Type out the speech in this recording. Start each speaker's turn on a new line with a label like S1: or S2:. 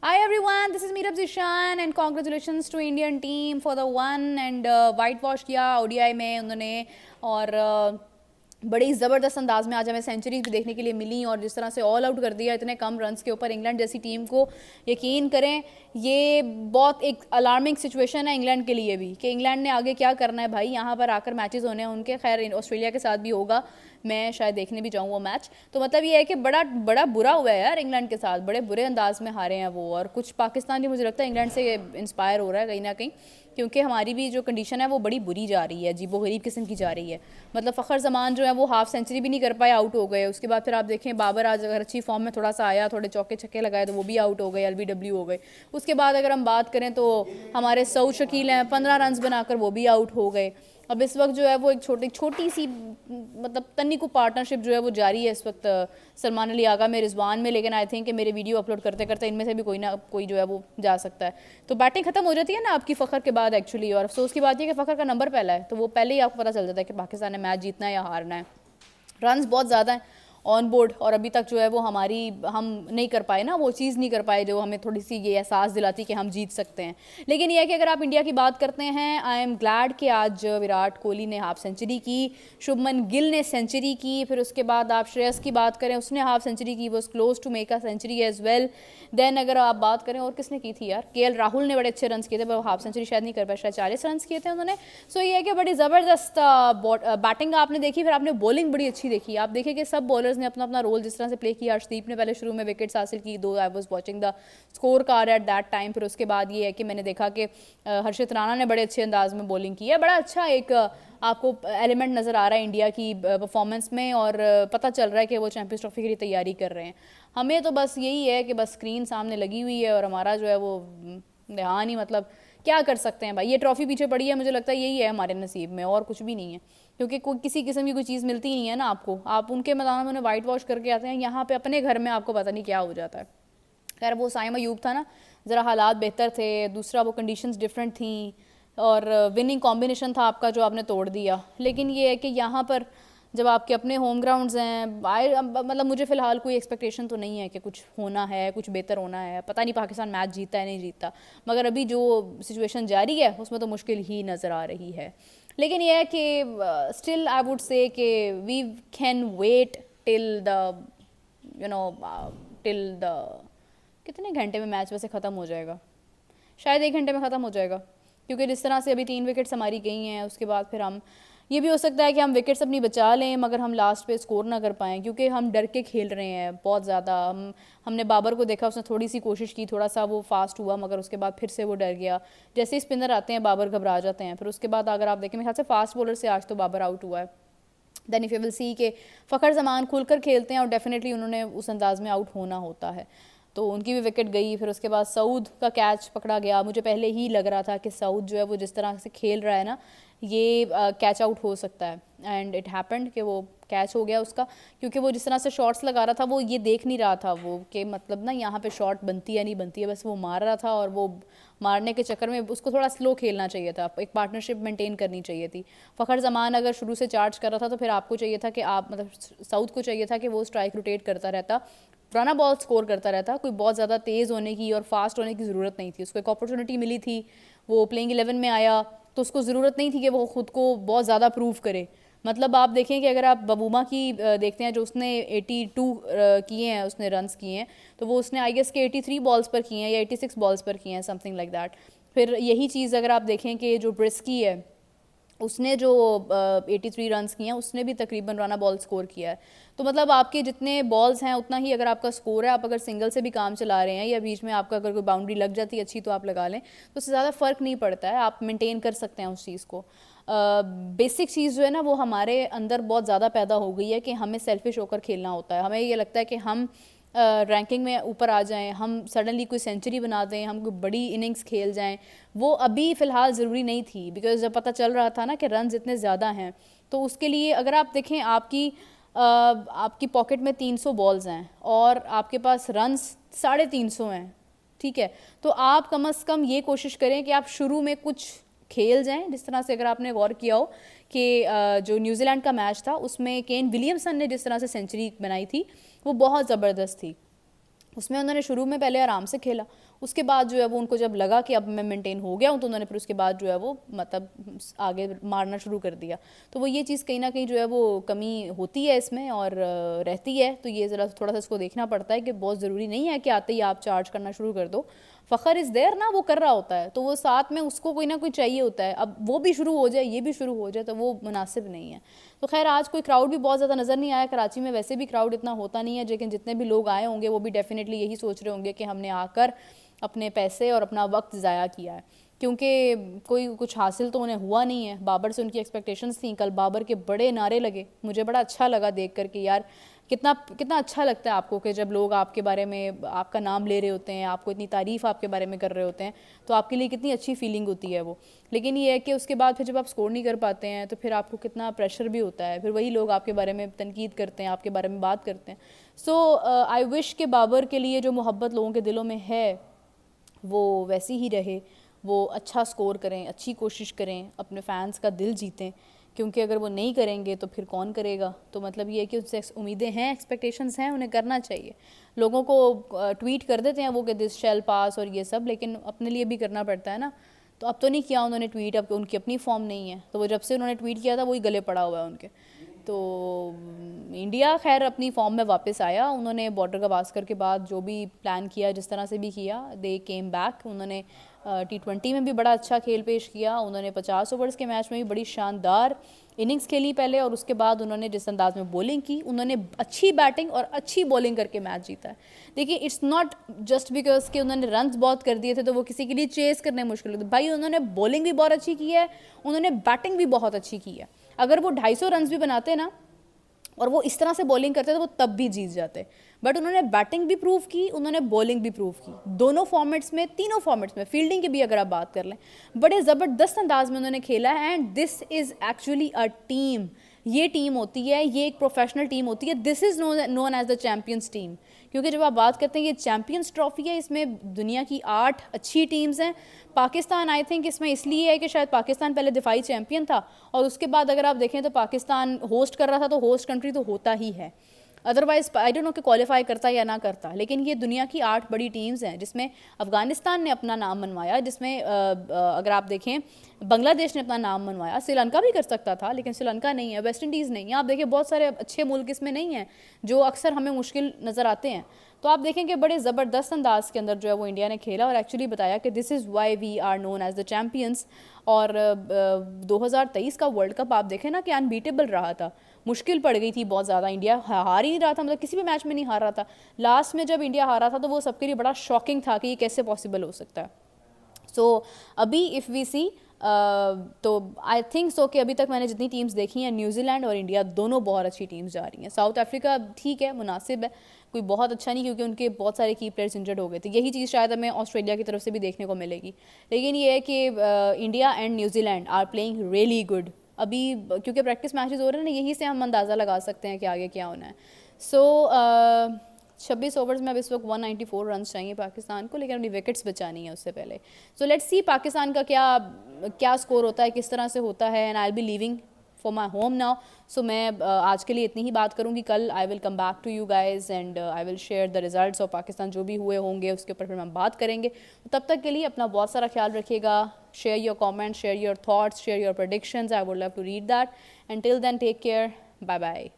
S1: Hi everyone, this is Meerab Zishan and congratulations to Indian team for the one and whitewash किया ODI में उन्होंने और बड़ी ज़बरदस्त अंदाज में आज हमें सेंचुरीज भी देखने के लिए मिली और जिस तरह से ऑल आउट कर दिया इतने कम रन्स के ऊपर इंग्लैंड जैसी टीम को। यकीन करें ये बहुत एक अलार्मिंग सिचुएशन है इंग्लैंड के लिए भी कि इंग्लैंड ने आगे क्या करना है भाई। यहाँ पर आकर मैचेस होने हैं उनके, खैर ऑस्ट्रेलिया के साथ भी होगा, मैं शायद देखने भी जाऊँ वो मैच। तो मतलब ये है कि बड़ा बड़ा बुरा हुआ है यार इंग्लैंड के साथ, बड़े बुरे अंदाज में हारे हैं वो। और कुछ पाकिस्तान भी मुझे लगता है इंग्लैंड से इंस्पायर हो रहा है कहीं ना कहीं, क्योंकि हमारी भी जो कंडीशन है वो बड़ी बुरी जा रही है, अजीबो गरीब किस्म की जा रही है। मतलब फ़खर जमान जो है वो हाफ सेंचुरी भी नहीं कर पाए, आउट हो गए। उसके बाद फिर आप देखें बाबर आज अगर अच्छी फॉर्म में थोड़ा सा आया, थोड़े चौके छक्के लगाए तो वो भी आउट हो गए, LBW हो गए। उसके बाद अगर हम बात करें तो हमारे सऊद शकील हैं, 15 रन बनाकर वो भी आउट हो गए। अब इस वक्त जो है वो एक छोटी सी मतलब तन्नी को पार्टनरशिप जो है वो जारी है इस वक्त सलमान अली आगा में, रिजवान में। लेकिन आई थिंक कि मेरे वीडियो अपलोड करते करते इनमें से भी कोई ना कोई जो है वो जा सकता है। तो बैटिंग खत्म हो जाती है ना आपकी फ़खर के बाद एक्चुअली। और अफसोस की बात यह कि फ़खर का नंबर पहला है, तो वो पहले ही आपको पता चल जाता है कि पाकिस्तान ने मैच जीतना है या हारना है। रन्स बहुत ज़्यादा हैं ऑन बोर्ड और अभी तक जो है वो हम नहीं कर पाए ना, वो चीज़ नहीं कर पाए जो हमें थोड़ी सी ये एहसास दिलाती कि हम जीत सकते हैं। लेकिन यह है कि अगर आप इंडिया की बात करते हैं, आई एम ग्लैड कि आज विराट कोहली ने हाफ सेंचुरी की, शुभमन गिल ने सेंचुरी की, फिर उसके बाद आप श्रेयस की बात करें उसने हाफ सेंचुरी की, was close to make a century as well. Then अगर आप बात करें और किसने की थी यार, KL राहुल ने बड़े अच्छे रन किए थे पर हाफ सेंचुरी शायद नहीं कर पाए, शायद 40 रन किए थे उन्होंने। सो ये है कि बड़ी ज़बरदस्त बैटिंग आपने देखी, फिर आपने बॉलिंग बड़ी अच्छी देखी। आप देखें कि सब बॉलर्स ने अपना अपना रोल जिस तरह से प्ले किया। अर्शदीप ने पहले शुरू में विकेट्स हासिल की, दो I was watching the score card at that time. फिर उसके बाद ये है कि मैंने देखा कि हर्षित राणा ने बड़े अच्छे अंदाज में बॉलिंग की है। बड़ा अच्छा एक आपको एलिमेंट नज़र आ रहा है इंडिया की परफॉर्मेंस में और पता चल रहा है कि वो चैंपियंस ट्रॉफी के लिए तैयारी कर रहे हैं। हमें तो बस यही है कि बस स्क्रीन सामने लगी हुई है और हमारा जो है वो ध्यान ही, मतलब क्या कर सकते हैं भाई, ये ट्रॉफी पीछे पड़ी है, मुझे लगता है यही है हमारे नसीब में और कुछ भी नहीं है। क्योंकि कोई किसी किस्म की कोई चीज़ मिलती नहीं है ना आपको, आप उनके मैदान में उन्हें वाइट वॉश करके आते हैं, यहाँ पे अपने घर में आपको पता नहीं क्या हो जाता है। खैर वो साइम अयूब था ना, ज़रा हालात बेहतर थे, दूसरा वो कंडीशंस डिफरेंट थी और विनिंग कॉम्बिनेशन था आपका जो आपने तोड़ दिया। लेकिन ये है कि यहाँ पर जब आपके अपने होम ग्राउंड्स हैं, मतलब मुझे फ़िलहाल कोई एक्सपेक्टेशन तो नहीं है कि कुछ होना है, कुछ बेहतर होना है। पता नहीं पाकिस्तान मैच जीतता है नहीं जीतता, मगर अभी जो सिचुएशन जारी है उसमें तो मुश्किल ही नज़र आ रही है। लेकिन यह है कि स्टिल आई वुड से कि we can wait till the till the कितने घंटे में मैच वैसे ख़त्म हो जाएगा, शायद 1 घंटे में ख़त्म हो जाएगा। क्योंकि जिस तरह से अभी 3 विकेट्स हमारी गई हैं, उसके बाद फिर हम ये भी हो सकता है कि हम विकेट्स अपनी बचा लें मगर हम लास्ट पे स्कोर ना कर पाएँ, क्योंकि हम डर के खेल रहे हैं बहुत ज़्यादा। हमने बाबर को देखा, उसने थोड़ी सी कोशिश की, थोड़ा सा वो फास्ट हुआ मगर उसके बाद फिर से वो डर गया। जैसे ही स्पिनर आते हैं बाबर घबरा जाते हैं। फिर उसके बाद अगर आप देखें मेरे ख्याल से फास्ट बॉलर से आज तो बाबर आउट हुआ है। Then if you will see के फ़खर जमान खुलकर खेलते हैं और डेफिनेटली उन्होंने उस अंदाज में आउट होना होता है, तो उनकी भी विकेट गई। फिर उसके बाद सऊद का कैच पकड़ा गया, मुझे पहले ही लग रहा था कि सऊद जो है वो जिस तरह से खेल रहा है ना, ये कैच आउट हो सकता है। एंड इट हैपेंड कि वो कैच हो गया उसका, क्योंकि वो जिस तरह से शॉट्स लगा रहा था वो ये देख नहीं रहा था वो कि मतलब ना यहाँ पे शॉट बनती है नहीं बनती है, बस वो मार रहा था और वो मारने के चक्कर में उसको थोड़ा स्लो खेलना चाहिए था, एक पार्टनरशिप मेंटेन करनी चाहिए थी। फ़खर जमान अगर शुरू से चार्ज कर रहा था तो फिर आपको चाहिए था कि आप मतलब साउथ को चाहिए था कि वो स्ट्राइक रोटेट करता रहता, पुराना बॉल स्कोर करता रहता, कोई बहुत ज़्यादा तेज़ होने की और फास्ट होने की ज़रूरत नहीं थी। उसको एक अपॉर्चुनिटी मिली थी, वो प्लेइंग 11 में आया, तो उसको ज़रूरत नहीं थी कि वो ख़ुद को बहुत ज़्यादा प्रूव करे। मतलब आप देखें कि अगर आप बबूमा की देखते हैं जो उसने 82 किए हैं, उसने रन्स किए हैं, तो वो उसने आई गेस के 83 बॉल्स पर किए हैं या 86 बॉल्स पर किए हैं, समथिंग लाइक दैट। फिर यही चीज़ अगर आप देखें कि जो ब्रिस्की है उसने जो 83 रन्स किए हैं, उसने भी तकरीबन राना बॉल स्कोर किया है। तो मतलब आपके जितने बॉल्स हैं उतना ही अगर आपका स्कोर है। आप अगर सिंगल से भी काम चला रहे हैं या बीच में आपका अगर कोई बाउंड्री लग जाती है अच्छी तो आप लगा लें, तो उससे ज़्यादा फ़र्क नहीं पड़ता है, आप मेंटेन कर सकते हैं उस चीज़ को। बेसिक चीज़ जो है ना वो हमारे अंदर बहुत ज़्यादा पैदा हो गई है कि हमें सेल्फिश होकर खेलना होता है। हमें ये लगता है कि हम रैंकिंग में ऊपर आ जाएं, हम सडनली कोई सेंचुरी बना दें, हम कोई बड़ी इनिंग्स खेल जाएं। वो अभी फ़िलहाल ज़रूरी नहीं थी, बिकॉज जब पता चल रहा था ना कि रन इतने ज़्यादा हैं, तो उसके लिए अगर आप देखें आपकी पॉकेट में 300 बॉल्स हैं और आपके पास रन्स 350 हैं, ठीक है, तो आप कम से कम ये कोशिश करें कि आप शुरू में कुछ खेल जाएं। जिस तरह से अगर आपने गौर किया हो कि जो न्यूजीलैंड का मैच था उसमें केन विलियमसन ने जिस तरह से सेंचुरी बनाई थी वो बहुत ज़बरदस्त थी। उसमें उन्होंने शुरू में पहले आराम से खेला, उसके बाद जो है वो उनको जब लगा कि अब मैं मेंटेन हो गया हूँ, तो उन्होंने फिर उसके बाद जो है वो मतलब आगे मारना शुरू कर दिया। तो वो ये चीज़ कहीं ना कहीं जो है वो कमी होती है इसमें और रहती है। तो ये ज़रा थोड़ा सा इसको देखना पड़ता है कि बहुत ज़रूरी नहीं है कि आते ही आप चार्ज करना शुरू कर दो। फ़खर इज़ देयर ना, वो कर रहा होता है तो वो साथ में उसको कोई ना कोई चाहिए होता है। अब वो भी शुरू हो जाए, ये भी शुरू हो जाए, तो वो मुनासिब नहीं है। तो खैर आज कोई क्राउड भी बहुत ज़्यादा नज़र नहीं आया। कराची में वैसे भी क्राउड इतना होता नहीं है, लेकिन जितने भी लोग आए होंगे वो भी डेफिनेटली यही सोच रहे होंगे कि हमने आकर अपने पैसे और अपना वक्त ज़ाया किया है, क्योंकि कोई कुछ हासिल तो उन्हें हुआ नहीं है। बाबर से उनकी एक्सपेक्टेशंस थी, कल बाबर के बड़े नारे लगे, मुझे बड़ा अच्छा लगा देख कर कि यार कितना कितना अच्छा लगता है आपको कि जब लोग आपके बारे में आपका नाम ले रहे होते हैं, आपको इतनी तारीफ़ आपके बारे में कर रहे होते हैं, तो आपके लिए कितनी अच्छी फीलिंग होती है वो। लेकिन ये है कि उसके बाद फिर जब आप स्कोर नहीं कर पाते हैं तो फिर आपको कितना प्रेशर भी होता है, फिर वही लोग आपके बारे में तनकीद करते हैं, आपके बारे में बात करते हैं। सो आई विश के बाबर के लिए जो मोहब्बत लोगों के दिलों में है वो वैसी ही रहे, वो अच्छा स्कोर करें, अच्छी कोशिश करें, अपने फ़ैन्स का दिल जीतें, क्योंकि अगर वो नहीं करेंगे तो फिर कौन करेगा। तो मतलब ये है कि उनसे उम्मीदें हैं, एक्सपेक्टेशंस हैं, उन्हें करना चाहिए। लोगों को ट्वीट कर देते हैं वो कि दिस शैल पास और ये सब, लेकिन अपने लिए भी करना पड़ता है ना। तो अब तो नहीं किया उन्होंने ट्वीट, अब उनकी अपनी फॉर्म नहीं है, तो वो जब से उन्होंने ट्वीट किया था वही गले पड़ा हुआ है उनके। तो इंडिया खैर अपनी फॉर्म में वापस आया, उन्होंने बॉर्डर गवास्कर के बाद जो भी प्लान किया, जिस तरह से भी किया, दे केम बैक। उन्होंने T20 में भी बड़ा अच्छा खेल पेश किया, उन्होंने 50 ओवर्स के मैच में भी बड़ी शानदार इनिंग्स खेली पहले, और उसके बाद उन्होंने जिस अंदाज में बॉलिंग की, उन्होंने अच्छी बैटिंग और अच्छी बॉलिंग करके मैच जीता है। देखिए इट्स नॉट जस्ट बिकॉज कि उन्होंने रन्स बहुत कर दिए थे तो वो किसी के लिए चेस करने मुश्किल होते भाई, उन्होंने बॉलिंग भी बहुत अच्छी की है, उन्होंने बैटिंग भी बहुत अच्छी की है। अगर वो 250 रन भी बनाते ना और वो इस तरह से बॉलिंग करते तो वो तब भी जीत जाते, बट उन्होंने बैटिंग भी प्रूव की, उन्होंने बॉलिंग भी प्रूव की, दोनों फॉर्मेट्स में, तीनों फॉर्मेट्स में। फील्डिंग की भी अगर आप बात कर लें, बड़े ज़बरदस्त अंदाज में उन्होंने खेला है। And this is actually a team, ये टीम होती है, ये एक प्रोफेशनल टीम होती है। This is known as the champions team, क्योंकि जब आप बात करते हैं ये चैम्पियंस ट्रॉफी है, इसमें दुनिया की 8 अच्छी टीम्स हैं। पाकिस्तान आई थिंक इसमें इसलिए है कि शायद पाकिस्तान पहले दिफाई चैम्पियन था, और उसके बाद अगर आप देखें तो पाकिस्तान होस्ट कर रहा था, तो होस्ट कंट्री तो होता ही है, अदरवाइज आई डोंट नो कि क्वालिफाई करता या ना करता। लेकिन ये दुनिया की 8 बड़ी टीम्स हैं, जिसमें अफगानिस्तान ने अपना नाम मनवाया, जिसमें अगर आप देखें बांग्लादेश ने अपना नाम मनवाया, श्रीलंका भी कर सकता था लेकिन श्रीलंका नहीं है, वेस्ट इंडीज़ नहीं है। आप देखिए बहुत सारे अच्छे मुल्क इसमें नहीं हैं जो अक्सर हमें मुश्किल नज़र आते हैं। तो आप देखें कि बड़े ज़बरदस्त अंदाज के अंदर जो है वो इंडिया ने खेला और एक्चुअली बताया कि this is why we are known as the champions. और 2023 का वर्ल्ड कप आप देखें ना कि अनबीटेबल रहा था, मुश्किल पड़ गई थी बहुत ज़्यादा, इंडिया हार ही नहीं रहा था, मतलब किसी भी मैच में नहीं हार रहा था। लास्ट में जब इंडिया हारा था तो वो सबके लिए बड़ा शॉकिंग था कि ये कैसे पॉसिबल हो सकता है। सो अभी इफ़ वी सी तो आई थिंक सो कि अभी तक मैंने जितनी टीम्स देखी हैं, न्यूजीलैंड और इंडिया दोनों बहुत अच्छी टीम्स जा रही हैं। साउथ अफ्रीका ठीक है, मुनासिब है, कोई बहुत अच्छा नहीं, क्योंकि उनके बहुत सारे की प्लेयर्स इंजर्ड हो गए थे। यही चीज़ शायद हमें ऑस्ट्रेलिया की तरफ से भी देखने को मिलेगी। लेकिन ये है कि India and New Zealand are playing really good अभी, क्योंकि प्रैक्टिस मैचेस हो रहे हैं ना, यही से हम अंदाज़ा लगा सकते हैं कि आगे क्या होना है। सो 26 ओवर्स में अब इस वक्त 194 रन चाहिए पाकिस्तान को, लेकिन अपनी विकेट्स बचानी है उससे पहले। सो लेट्स सी पाकिस्तान का क्या स्कोर होता है, किस तरह से होता है। And I will be leaving for my home now. So मैं आज के लिए इतनी ही बात करूँगी, कल I will come back to you guys and I will share the results of Pakistan, जो भी हुए होंगे उसके ऊपर फिर हम बात करेंगे। तो तब तक के लिए अपना बहुत सारा ख्याल रखिएगा। Share your comments, share your thoughts, share your predictions, I would love to read that. And till then take care, bye bye.